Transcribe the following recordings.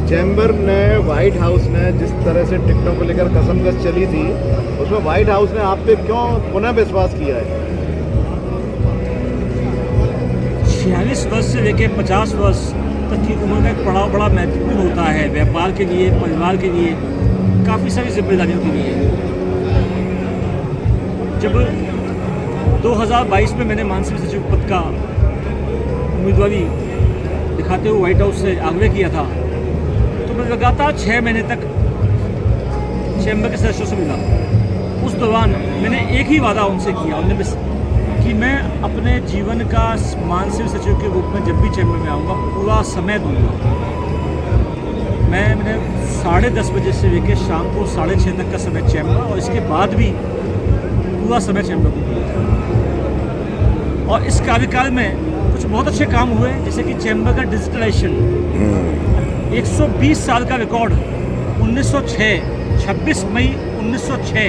Chamber ने, white house ने जिस तरह से टिकटों को लेकर कसमकस चली थी, उसमें व्हाइट हाउस ने आप पे क्यों पुनः विश्वास किया है? 46 वर्ष से लेकर 50 वर्ष तक की उम्र का एक पड़ाव बड़ा महत्वपूर्ण होता है व्यापार के लिए, परिवार के लिए, काफ़ी सारी जिम्मेदारियों के लिए। जब 2022 में मैंने मानसिक सचिव पद का उम्मीदवारी दिखाते हुए व्हाइट हाउस से आग्रह किया था, तो मैं लगातार 6 महीने तक चैम्बर के सदस्यों से मिला। उस दौरान मैंने एक ही वादा उनसे किया कि मैं अपने जीवन का मानसिक सचिव के रूप में जब भी चैम्बर में आऊँगा पूरा समय दूंगा। मैंने 10:30 बजे से लेकर शाम को 6:30 तक का समय चैम्बर, और इसके बाद भी पूरा समय चैम्बर को दिया। और इस कार्यकाल में कुछ बहुत अच्छे काम हुए, जैसे कि चैम्बर का डिजिटलाइजेशन, 120 साल का रिकॉर्ड 1906, 26 मई 1906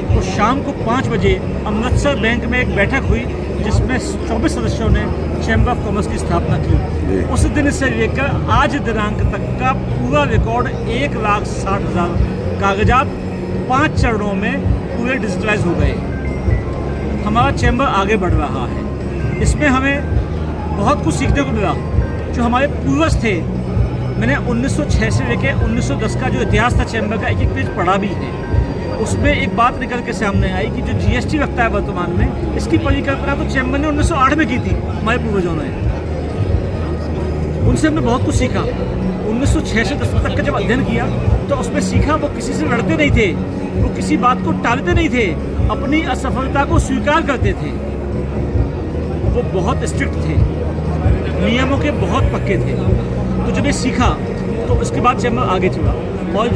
तो शाम को 5 बजे अमृतसर बैंक में एक बैठक हुई जिसमें 24 सदस्यों ने चैम्बर ऑफ कॉमर्स की स्थापना की। उस दिन से लेकर आज दिनांक तक का पूरा रिकॉर्ड 1,60,000 कागजात 5 चरणों में पूरे डिजिटलाइज हो गए। हमारा चैम्बर आगे बढ़ रहा है। इसमें हमें बहुत कुछ सीखने को मिला। जो हमारे पूर्वज थे, मैंने 1906 से लेकर 1910 का जो इतिहास था चैम्बर का, एक पेज पढ़ा भी है। उसमें एक बात निकल के सामने आई कि जो जीएसटी रखता है वर्तमान में, इसकी परिकल्पना तो चैम्बर ने 1908 में की थी, हमारे पूर्वजों ने। उनसे हमने बहुत कुछ सीखा। 1906 से 10 तक का जब अध्ययन किया तो उसमें सीखा, वो किसी से लड़ते नहीं थे, वो किसी बात को टालते नहीं थे, अपनी असफलता को स्वीकार करते थे। वो बहुत स्ट्रिक्ट थे, नियमों के बहुत पक्के थे। तो जब ये सीखा तो इसके बाद चैम्बर आगे चला, और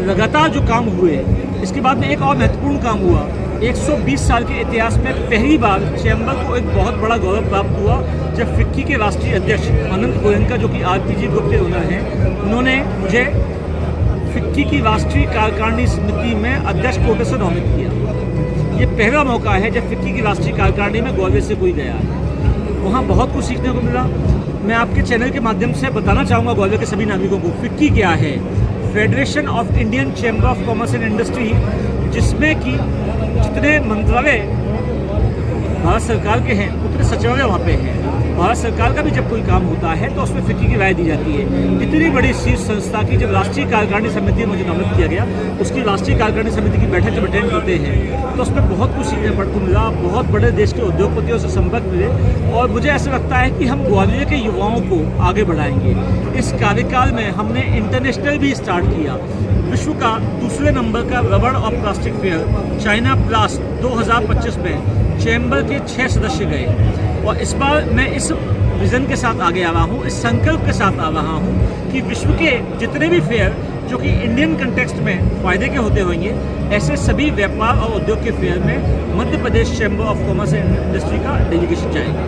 लगातार जो काम हुए, इसके बाद में एक और महत्वपूर्ण काम हुआ। 120 साल के इतिहास में पहली बार चैम्बर को एक बहुत बड़ा गौरव प्राप्त हुआ जब फिक्की के राष्ट्रीय अध्यक्ष अनंत गोयनका, जो कि आरपीजी ग्रुप के ओनर हैं, उन्होंने मुझे फिक्की की राष्ट्रीय कार्यकारिणी समिति में अध्यक्ष कोटे से नामित किया। ये पहला मौका है जब फिक्की की राष्ट्रीय कार्यकारिणी में ग्वालियर से कोई गया है। वहाँ बहुत कुछ सीखने को मिला। मैं आपके चैनल के माध्यम से बताना चाहूँगा ग्वालियर के सभी नागरिकों को, फिक्की क्या है। Federation of Indian chamber of commerce and industry, जिसमें कि जितने मंत्रालय भारत सरकार के हैं उतने सचिवालय वहाँ पे हैं। भारत सरकार का भी जब कोई काम होता है तो उसमें फिक्की की राय दी जाती है। इतनी बड़ी शीर्ष संस्था की जब राष्ट्रीय कार्यकारिणी समिति मुझे नामित किया गया, उसकी राष्ट्रीय कार्यकारिणी समिति की बैठक जब अटेंड करते हैं तो उसमें बहुत कुछ सीखने को मिला। बहुत बड़े देश के उद्योगपतियों से संपर्क मिले, और मुझे ऐसा लगता है कि हम ग्वालियर के युवाओं को आगे बढ़ाएंगे। इस कार्यकाल में हमने इंटरनेशनल भी स्टार्ट किया। विश्व का दूसरे नंबर का रबड़ और प्लास्टिक फेयर चाइना प्लास 2025 में चैम्बर के 6 सदस्य गए। और इस बार मैं इस विज़न के साथ आगे आ रहा हूँ, इस संकल्प के साथ आ रहा हूँ कि विश्व के जितने भी फेयर जो कि इंडियन कंटेक्स्ट में फ़ायदे के होते होंगे, ऐसे सभी व्यापार और उद्योग के फेयर में Madhya Pradesh chamber of commerce and industry का डेलीगेशन जाएगा।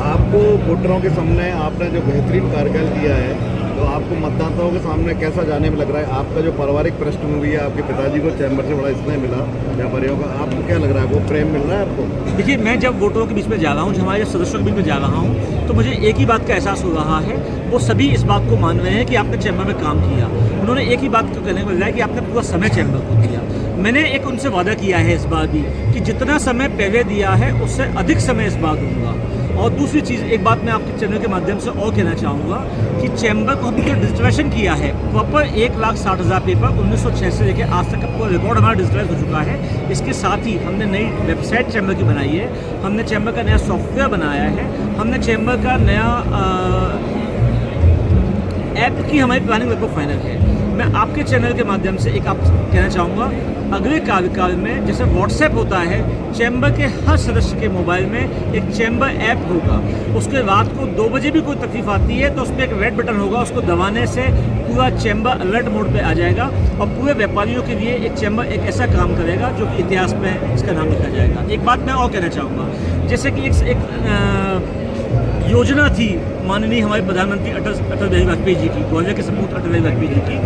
आपको वोटरों के सामने आपने जो बेहतरीन कार्यकाल किया है, तो आपको मतदाताओं के सामने कैसा जाने में लग रहा है? आपका जो पारिवारिक पृष्ठभूमि है, आपके पिताजी को चैम्बर से बड़ा स्नेह मिला व्यापारियों का, आपको क्या लग रहा है, वो प्रेम मिल रहा है आपको? देखिए, मैं जब वोटरों के बीच में जा रहा हूँ, जब हमारे सदस्यों के बीच में जा रहा हूँ, तो मुझे एक ही बात का एहसास हो रहा है। वो सभी इस बात को मान रहे हैं कि आपने चैम्बर में काम किया। उन्होंने एक ही बात को कहने को मिल रहा है कि आपने पूरा समय चैम्बर को दिया। मैंने एक उनसे वादा किया है इस बार भी कि जितना समय पहले दिया है उससे अधिक समय इस बार दूंगा। और दूसरी चीज़, एक बात मैं आपके चैनल के माध्यम से और कहना चाहूँगा कि चैम्बर को हमने जो डिजिटलाइजेशन किया है, प्रॉपर 1,60,000 पेपर 1906 से लेकर आज तक का पूरा रिकॉर्ड हमारा डिजिटलाइज हो चुका है। इसके साथ ही हमने नई वेबसाइट चैम्बर की बनाई है, हमने चैम्बर का नया सॉफ्टवेयर बनाया है, हमने चैम्बर का नया ऐप की हमारी प्लानिंग लगभग फाइनल है। मैं आपके चैनल के माध्यम से एक आप कहना चाहूँगा, अगले कार्यकाल में जैसे व्हाट्सएप होता है, चैम्बर के हर सदस्य के मोबाइल में एक चैम्बर ऐप होगा। उसके रात को 2 बजे भी कोई तकलीफ आती है तो उस पर एक रेड बटन होगा, उसको दबाने से पूरा चैम्बर अलर्ट मोड पे आ जाएगा। और पूरे व्यापारियों के लिए एक चैम्बर एक ऐसा काम करेगा जो कि इतिहास में इसका नाम लिखा जाएगा। एक बात मैं और कहना चाहूँगा, जैसे कि एक योजना थी माननीय हमारे प्रधानमंत्री अटल बिहारी वाजपेयी जी की, ग्वालियर के सपूत अटल बिहारी वाजपेयी जी की।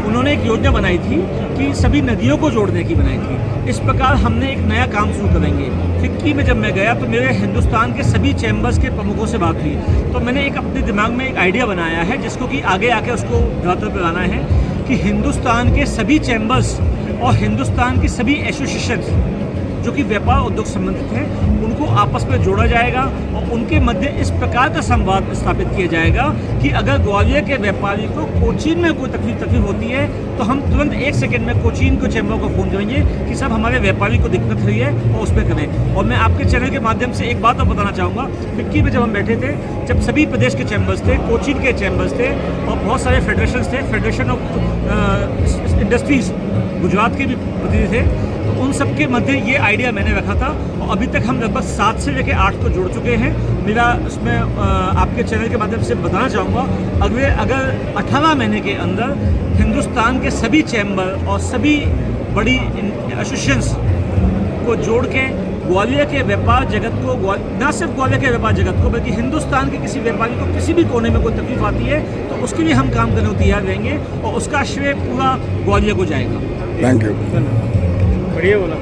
उन्होंने एक योजना बनाई थी कि कि सभी नदियों को जोड़ने की बनाई थी। इस प्रकार हमने एक नया काम शुरू करेंगे। फिक्की में जब मैं गया तो मेरे हिंदुस्तान के सभी चैम्बर्स के प्रमुखों से बात हुई, तो मैंने एक अपने दिमाग में एक आइडिया बनाया है जिसको कि आगे आके उसको धरातल पर लाना है कि हिंदुस्तान के सभी चैम्बर्स और हिंदुस्तान की सभी एसोसिएशन जो कि व्यापार उद्योग संबंधित हैं उनको आपस में जोड़ा जाएगा और उनके मध्य इस प्रकार का संवाद स्थापित किया जाएगा कि अगर ग्वालियर के व्यापारी को कोचीन में कोई तकलीफ होती है तो हम तुरंत 1 सेकंड में कोचीन को चैम्बर को फ़ोन करेंगे कि सब हमारे व्यापारी को दिक्कत हुई है और उस पर करें। और मैं आपके चैनल के माध्यम से एक बात और बताना चाहूँगा, फिक्की में जब हम बैठे थे, जब सभी प्रदेश के चैम्बर्स थे, कोचीन के चैम्बर्स थे और बहुत सारे फेडरेशन थे, फेडरेशन ऑफ इंडस्ट्रीज़ गुजरात के भी प्रतिनिधि थे, तो उन सब के मध्य ये आइडिया मैंने रखा था और अभी तक हम लगभग 7 से लेकर 8 को जोड़ चुके हैं। मेरा उसमें आपके चैनल के माध्यम से बताना चाहूँगा, अगर 18 महीने के अंदर हिंदुस्तान के सभी चैम्बर और सभी बड़ी एसोसिएशंस को जोड़ के ग्वालियर के व्यापार जगत को, न सिर्फ ग्वालियर के व्यापार जगत को बल्कि हिंदुस्तान के किसी व्यापारी को किसी भी कोने में कोई तकलीफ आती है तो उसके लिए हम काम करने को तैयार रहेंगे और उसका श्रेय पूरा ग्वालियर को जाएगा। Thank you. बढ़िया बोला।